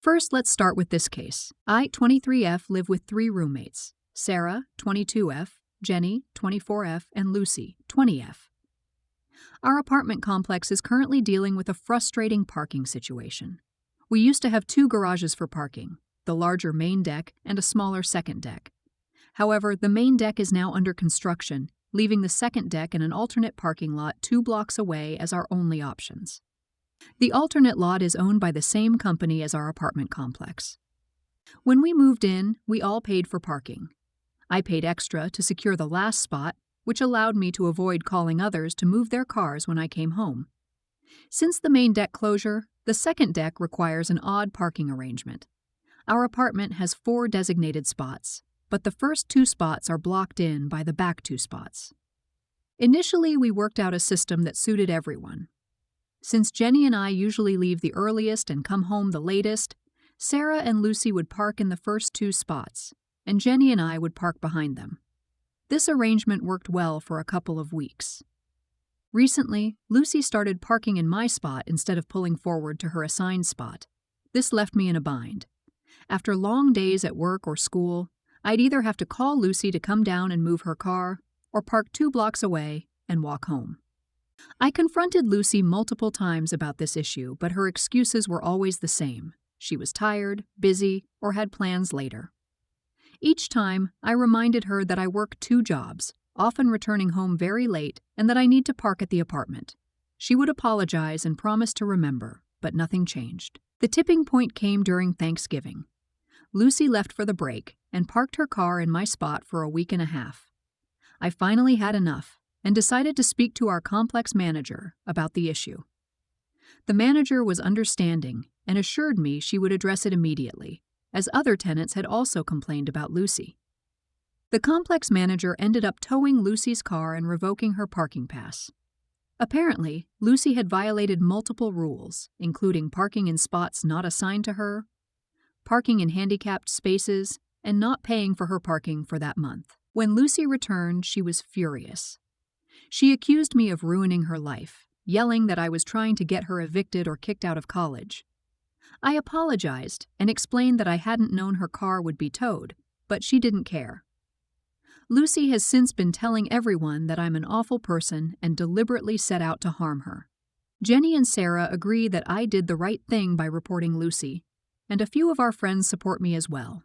First, let's start with this case. I, 23F, live with 3 roommates: Sarah, 22F, Jenny, 24F, and Lucy, 20F. Our apartment complex is currently dealing with a frustrating parking situation. We used to have 2 garages for parking, the larger main deck and a smaller second deck. However, the main deck is now under construction, leaving the second deck and an alternate parking lot 2 blocks away as our only options. The alternate lot is owned by the same company as our apartment complex. When we moved in, we all paid for parking. I paid extra to secure the last spot, which allowed me to avoid calling others to move their cars when I came home. Since the main deck closure, the second deck requires an odd parking arrangement. Our apartment has 4 designated spots, but the first 2 spots are blocked in by the back 2 spots. Initially, we worked out a system that suited everyone. Since Jenny and I usually leave the earliest and come home the latest, Sarah and Lucy would park in the first 2 spots, and Jenny and I would park behind them. This arrangement worked well for a couple of weeks. Recently, Lucy started parking in my spot instead of pulling forward to her assigned spot. This left me in a bind. After long days at work or school, I'd either have to call Lucy to come down and move her car, or park 2 blocks away and walk home. I confronted Lucy multiple times about this issue, but her excuses were always the same. She was tired, busy, or had plans later. Each time, I reminded her that I work 2 jobs, often returning home very late, and that I need to park at the apartment. She would apologize and promise to remember, but nothing changed. The tipping point came during Thanksgiving. Lucy left for the break and parked her car in my spot for a week and a half. I finally had enough and decided to speak to our complex manager about the issue. The manager was understanding and assured me she would address it immediately, as other tenants had also complained about Lucy. The complex manager ended up towing Lucy's car and revoking her parking pass. Apparently, Lucy had violated multiple rules, including parking in spots not assigned to her, parking in handicapped spaces, and not paying for her parking for that month. When Lucy returned, she was furious. She accused me of ruining her life, yelling that I was trying to get her evicted or kicked out of college. I apologized and explained that I hadn't known her car would be towed, but she didn't care. Lucy has since been telling everyone that I'm an awful person and deliberately set out to harm her. Jenny and Sarah agree that I did the right thing by reporting Lucy, and a few of our friends support me as well.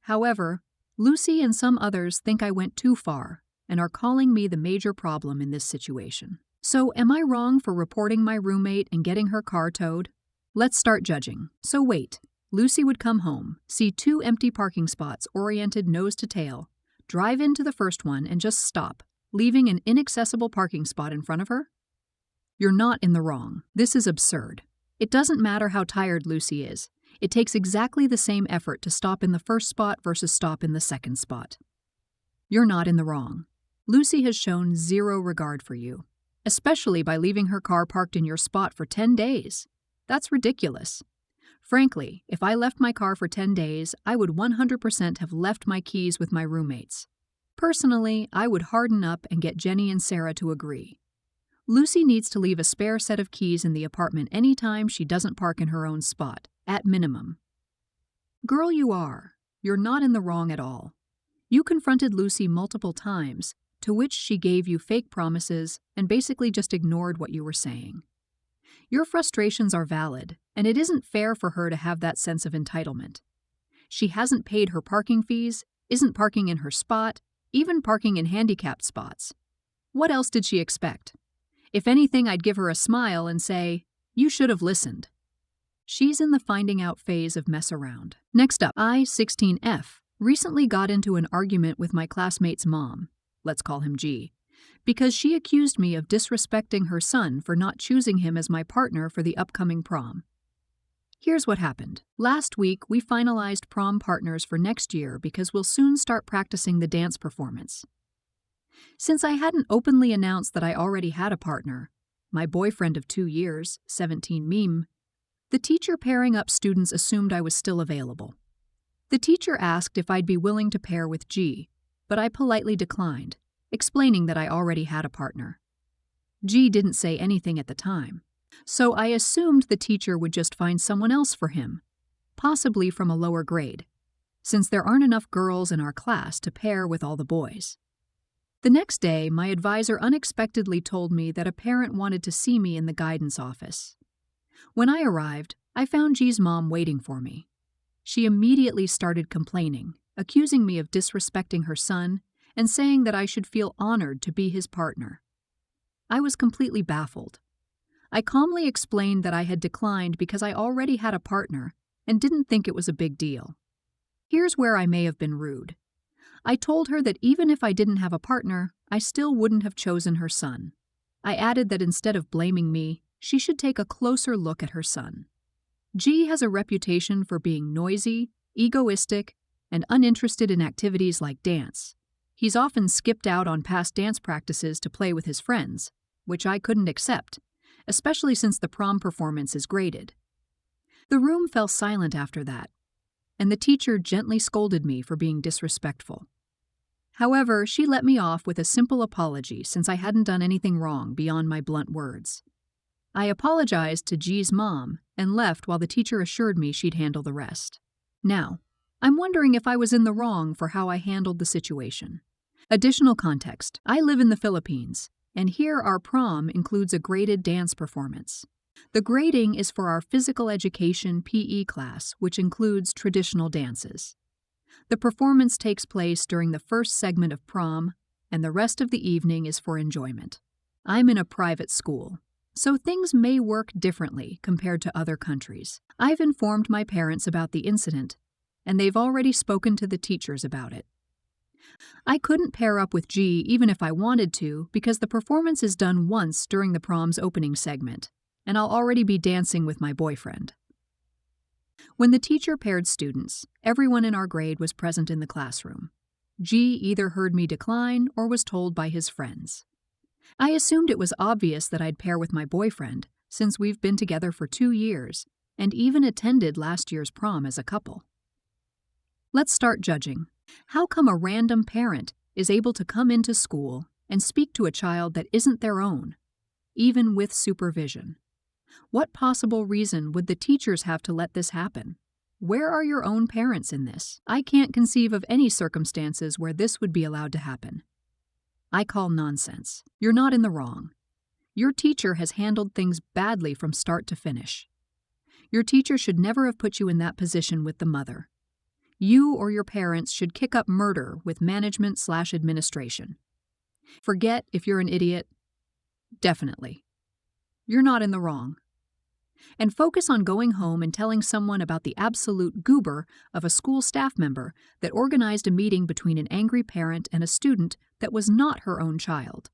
However, Lucy and some others think I went too far and are calling me the major problem in this situation. So, am I wrong for reporting my roommate and getting her car towed? Let's start judging. So wait, Lucy would come home, see 2 empty parking spots oriented nose to tail, drive into the first one and just stop, leaving an inaccessible parking spot in front of her? You're not in the wrong. This is absurd. It doesn't matter how tired Lucy is. It takes exactly the same effort to stop in the first spot versus stop in the second spot. You're not in the wrong. Lucy has shown 0 regard for you, especially by leaving her car parked in your spot for 10 days. That's ridiculous. Frankly, if I left my car for 10 days, I would 100% have left my keys with my roommates. Personally, I would harden up and get Jenny and Sarah to agree. Lucy needs to leave a spare set of keys in the apartment anytime she doesn't park in her own spot, at minimum. Girl, you are. You're not in the wrong at all. You confronted Lucy multiple times, to which she gave you fake promises and basically just ignored what you were saying. Your frustrations are valid, and it isn't fair for her to have that sense of entitlement. She hasn't paid her parking fees, isn't parking in her spot, even parking in handicapped spots. What else did she expect? If anything, I'd give her a smile and say, "You should have listened." She's in the finding out phase of mess around. Next up, I, 16F, recently got into an argument with my classmate's mom, let's call him G, because she accused me of disrespecting her son for not choosing him as my partner for the upcoming prom. Here's what happened. Last week, we finalized prom partners for next year because we'll soon start practicing the dance performance. Since I hadn't openly announced that I already had a partner, my boyfriend of 2 years, 17 Meme, the teacher pairing up students assumed I was still available. The teacher asked if I'd be willing to pair with G, but I politely declined, explaining that I already had a partner. G didn't say anything at the time, so I assumed the teacher would just find someone else for him. possibly from a lower grade, since there aren't enough girls in our class to pair with all the boys. The next day, my advisor unexpectedly told me that a parent wanted to see me in the guidance office. When I arrived, I found G's mom waiting for me. She immediately started complaining, accusing me of disrespecting her son and saying that I should feel honored to be his partner. I was completely baffled. I calmly explained that I had declined because I already had a partner and didn't think it was a big deal. Here's where I may have been rude. I told her that even if I didn't have a partner, I still wouldn't have chosen her son. I added that instead of blaming me, she should take a closer look at her son. G has a reputation for being noisy, egoistic, and uninterested in activities like dance. He's often skipped out on past dance practices to play with his friends, which I couldn't accept, especially since the prom performance is graded. The room fell silent after that, and the teacher gently scolded me for being disrespectful. However, she let me off with a simple apology since I hadn't done anything wrong beyond my blunt words. I apologized to G's mom and left while the teacher assured me she'd handle the rest. Now, I'm wondering if I was in the wrong for how I handled the situation. Additional context: I live in the Philippines, and here our prom includes a graded dance performance. The grading is for our physical education PE class, which includes traditional dances. The performance takes place during the first segment of prom, and the rest of the evening is for enjoyment. I'm in a private school, so things may work differently compared to other countries. I've informed my parents about the incident, and they've already spoken to the teachers about it. I couldn't pair up with G even if I wanted to because the performance is done once during the prom's opening segment, and I'll already be dancing with my boyfriend. When the teacher paired students, everyone in our grade was present in the classroom. G either heard me decline or was told by his friends. I assumed it was obvious that I'd pair with my boyfriend, since we've been together for 2 years and even attended last year's prom as a couple. Let's start judging. How come a random parent is able to come into school and speak to a child that isn't their own, even with supervision? What possible reason would the teachers have to let this happen? Where are your own parents in this? I can't conceive of any circumstances where this would be allowed to happen. I call nonsense. You're not in the wrong. Your teacher has handled things badly from start to finish. Your teacher should never have put you in that position with the mother. You or your parents should kick up murder with management/administration. Forget if you're an idiot. Definitely. You're not in the wrong. And focus on going home and telling someone about the absolute goober of a school staff member that organized a meeting between an angry parent and a student that was not her own child.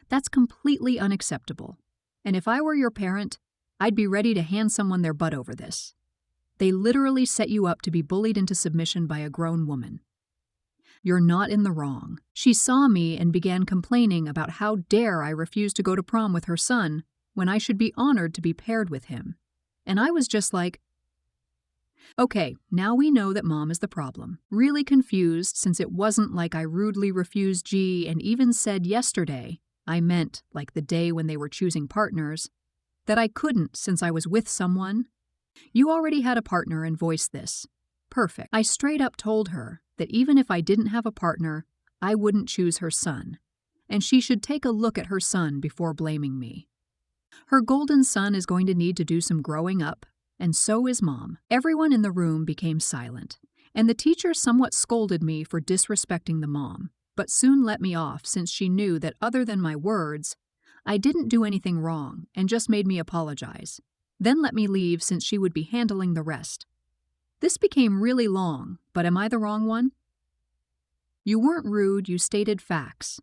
That's completely unacceptable. And if I were your parent, I'd be ready to hand someone their butt over this. They literally set you up to be bullied into submission by a grown woman. You're not in the wrong. She saw me and began complaining about how dare I refuse to go to prom with her son when I should be honored to be paired with him. And I was just like, okay, now we know that mom is the problem. Really confused since it wasn't like I rudely refused G and even said yesterday, I meant like the day when they were choosing partners, that I couldn't since I was with someone. You already had a partner and voiced this. Perfect. I straight up told her that even if I didn't have a partner, I wouldn't choose her son, and she should take a look at her son before blaming me. Her golden son is going to need to do some growing up, and so is mom. Everyone in the room became silent, and the teacher somewhat scolded me for disrespecting the mom, but soon let me off since she knew that other than my words, I didn't do anything wrong and just made me apologize. Then let me leave since she would be handling the rest. This became really long, but am I the wrong one? You weren't rude, you stated facts.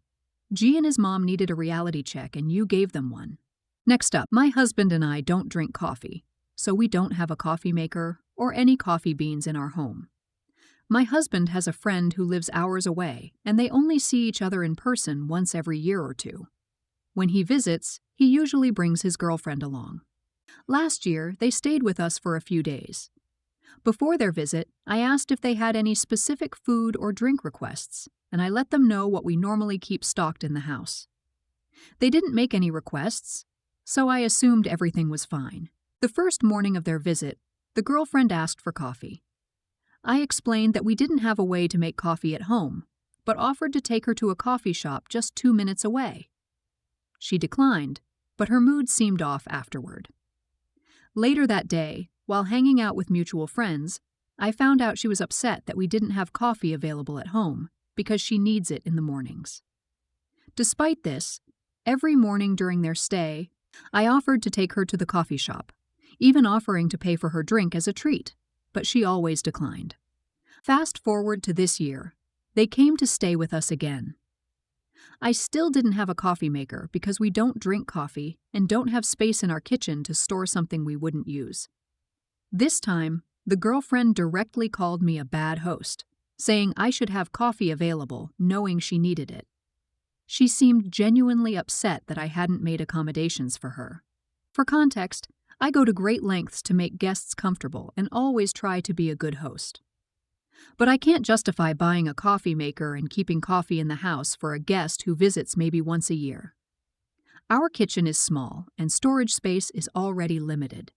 G and his mom needed a reality check and you gave them one. Next up, my husband and I don't drink coffee, so we don't have a coffee maker or any coffee beans in our home. My husband has a friend who lives hours away, and they only see each other in person once every year or two. When he visits, he usually brings his girlfriend along. Last year, they stayed with us for a few days. Before their visit, I asked if they had any specific food or drink requests, and I let them know what we normally keep stocked in the house. They didn't make any requests, so I assumed everything was fine. The first morning of their visit, The girlfriend asked for coffee. I explained that we didn't have a way to make coffee at home, but offered to take her to a coffee shop just 2 minutes away. She declined, but her mood seemed off afterward. Later that day, while hanging out with mutual friends, I found out she was upset that we didn't have coffee available at home because she needs it in the mornings. Despite this, every morning during their stay, I offered to take her to the coffee shop, even offering to pay for her drink as a treat, but she always declined. Fast forward to this year, they came to stay with us again. I still didn't have a coffee maker because we don't drink coffee and don't have space in our kitchen to store something we wouldn't use. This time, the girlfriend directly called me a bad host, saying I should have coffee available, knowing she needed it. She seemed genuinely upset that I hadn't made accommodations for her. For context, I go to great lengths to make guests comfortable and always try to be a good host. But I can't justify buying a coffee maker and keeping coffee in the house for a guest who visits maybe once a year. Our kitchen is small and storage space is already limited.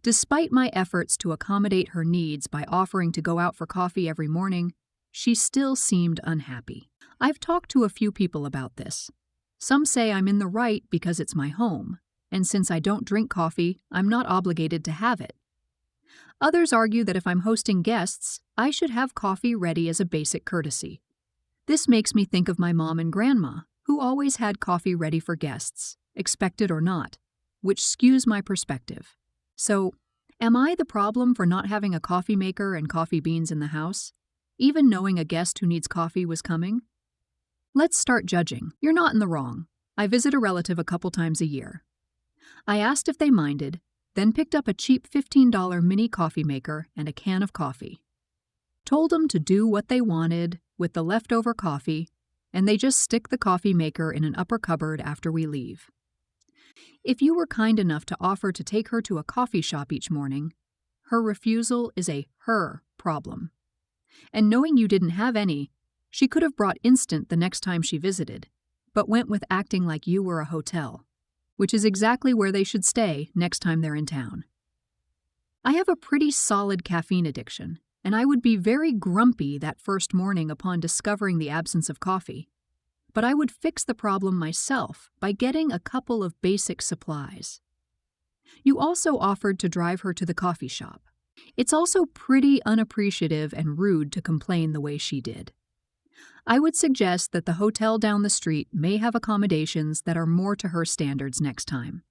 Despite my efforts to accommodate her needs by offering to go out for coffee every morning, she still seemed unhappy. I've talked to a few people about this. Some say I'm in the right because it's my home, and since I don't drink coffee, I'm not obligated to have it. Others argue that if I'm hosting guests, I should have coffee ready as a basic courtesy. This makes me think of my mom and grandma, who always had coffee ready for guests, expected or not, which skews my perspective. So, am I the problem for not having a coffee maker and coffee beans in the house, even knowing a guest who needs coffee was coming? Let's start judging. You're not in the wrong. I visit a relative a couple times a year. I asked if they minded, then picked up a cheap $15 mini coffee maker and a can of coffee. Told them to do what they wanted with the leftover coffee, and they just stick the coffee maker in an upper cupboard after we leave. If you were kind enough to offer to take her to a coffee shop each morning, her refusal is a her problem. And knowing you didn't have any, she could have brought instant the next time she visited, but went with acting like you were a hotel, which is exactly where they should stay next time they're in town. I have a pretty solid caffeine addiction, and I would be very grumpy that first morning upon discovering the absence of coffee. But I would fix the problem myself by getting a couple of basic supplies. You also offered to drive her to the coffee shop. It's also pretty unappreciative and rude to complain the way she did. I would suggest that the hotel down the street may have accommodations that are more to her standards next time.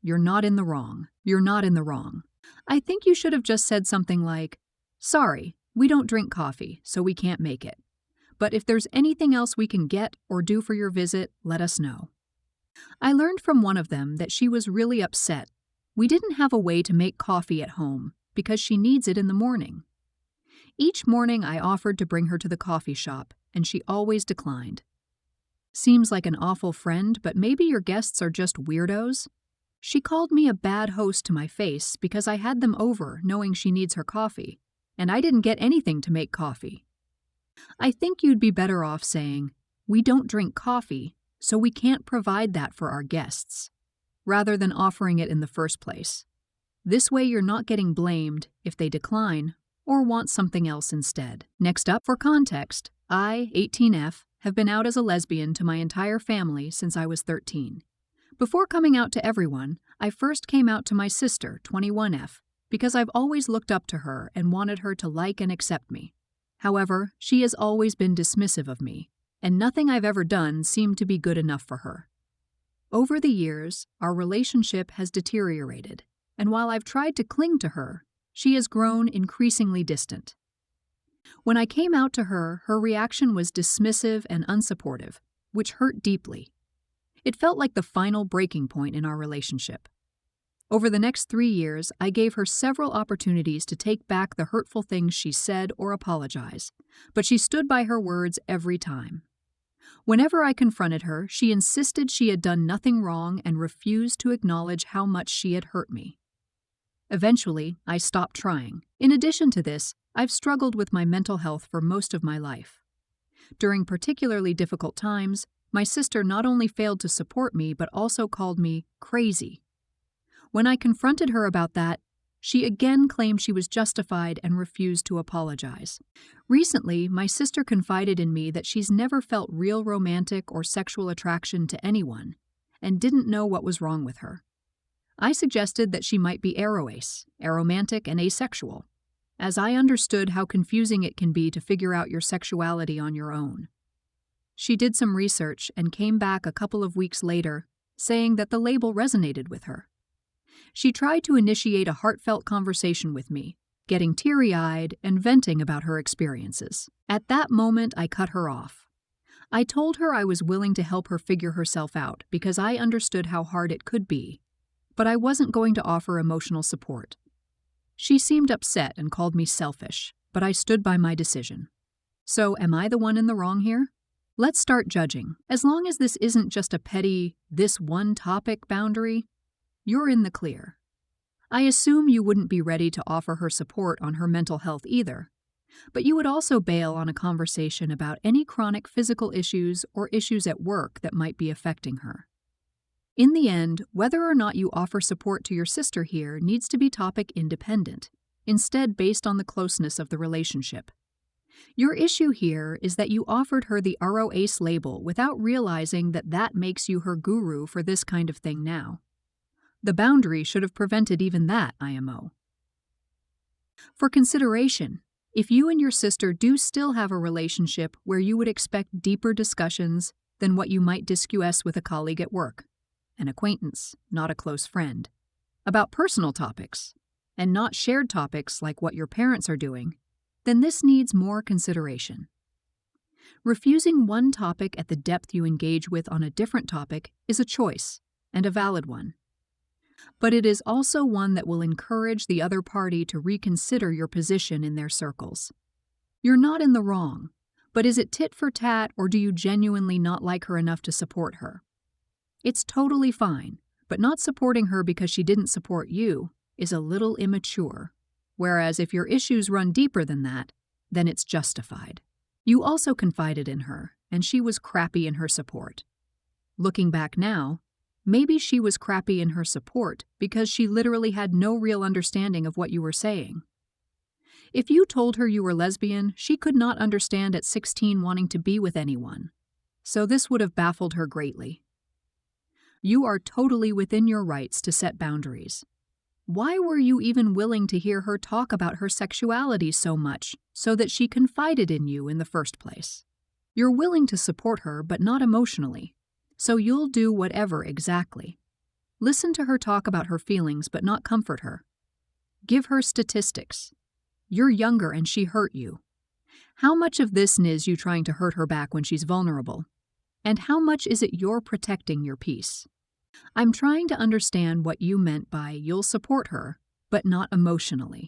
You're not in the wrong. You're not in the wrong. I think you should have just said something like, "Sorry, we don't drink coffee, so we can't make it. But if there's anything else we can get or do for your visit, let us know." I learned from one of them that she was really upset. We didn't have a way to make coffee at home because she needs it in the morning. Each morning I offered to bring her to the coffee shop, and she always declined. Seems like an awful friend, but maybe your guests are just weirdos? She called me a bad host to my face because I had them over knowing she needs her coffee, and I didn't get anything to make coffee. I think you'd be better off saying, "We don't drink coffee, so we can't provide that for our guests," rather than offering it in the first place. This way you're not getting blamed if they decline or want something else instead. Next up, for context, I, 18F, have been out as a lesbian to my entire family since I was 13. Before coming out to everyone, I first came out to my sister, 21F, because I've always looked up to her and wanted her to like and accept me. However, she has always been dismissive of me, and nothing I've ever done seemed to be good enough for her. Over the years, our relationship has deteriorated, and while I've tried to cling to her, she has grown increasingly distant. When I came out to her, her reaction was dismissive and unsupportive, which hurt deeply. It felt like the final breaking point in our relationship. Over the next 3 years, I gave her several opportunities to take back the hurtful things she said or apologize, but she stood by her words every time. Whenever I confronted her, she insisted she had done nothing wrong and refused to acknowledge how much she had hurt me. Eventually, I stopped trying. In addition to this, I've struggled with my mental health for most of my life. During particularly difficult times, my sister not only failed to support me but also called me crazy. When I confronted her about that, She again claimed she was justified and refused to apologize. Recently, my sister confided in me that she's never felt real romantic or sexual attraction to anyone and didn't know what was wrong with her. I suggested that she might be aromantic and asexual, as I understood how confusing it can be to figure out your sexuality on your own. She did some research and came back a couple of weeks later saying that the label resonated with her. She tried to initiate a heartfelt conversation with me, getting teary-eyed and venting about her experiences. At that moment, I cut her off. I told her I was willing to help her figure herself out because I understood how hard it could be, but I wasn't going to offer emotional support. She seemed upset and called me selfish, but I stood by my decision. So, am I the one in the wrong here? Let's start judging. As long as this isn't just a petty, this one topic boundary, you're in the clear. I assume you wouldn't be ready to offer her support on her mental health either, but you would also bail on a conversation about any chronic physical issues or issues at work that might be affecting her. In the end, whether or not you offer support to your sister here needs to be topic independent, instead based on the closeness of the relationship. Your issue here is that you offered her the ROACE label without realizing that that makes you her guru for this kind of thing now. The boundary should have prevented even that, IMO. For consideration, if you and your sister do still have a relationship where you would expect deeper discussions than what you might discuss with a colleague at work, an acquaintance, not a close friend, about personal topics, and not shared topics like what your parents are doing, then this needs more consideration. Refusing one topic at the depth you engage with on a different topic is a choice, and a valid one. But it is also one that will encourage the other party to reconsider your position in their circles. You're not in the wrong, but is it tit for tat, or do you genuinely not like her enough to support her? It's totally fine, but not supporting her because she didn't support you is a little immature, whereas if your issues run deeper than that, then it's justified. You also confided in her, and she was crappy in her support. Looking back now, maybe she was crappy in her support because she literally had no real understanding of what you were saying. If you told her you were lesbian, she could not understand at 16 wanting to be with anyone, so this would have baffled her greatly. You are totally within your rights to set boundaries. Why were you even willing to hear her talk about her sexuality so much so that she confided in you in the first place? You're willing to support her, but not emotionally, so you'll do whatever exactly. Listen to her talk about her feelings, but not comfort her. Give her statistics. You're younger and she hurt you. How much of this is you trying to hurt her back when she's vulnerable? And how much is it you're protecting your peace? I'm trying to understand what you meant by you'll support her, but not emotionally.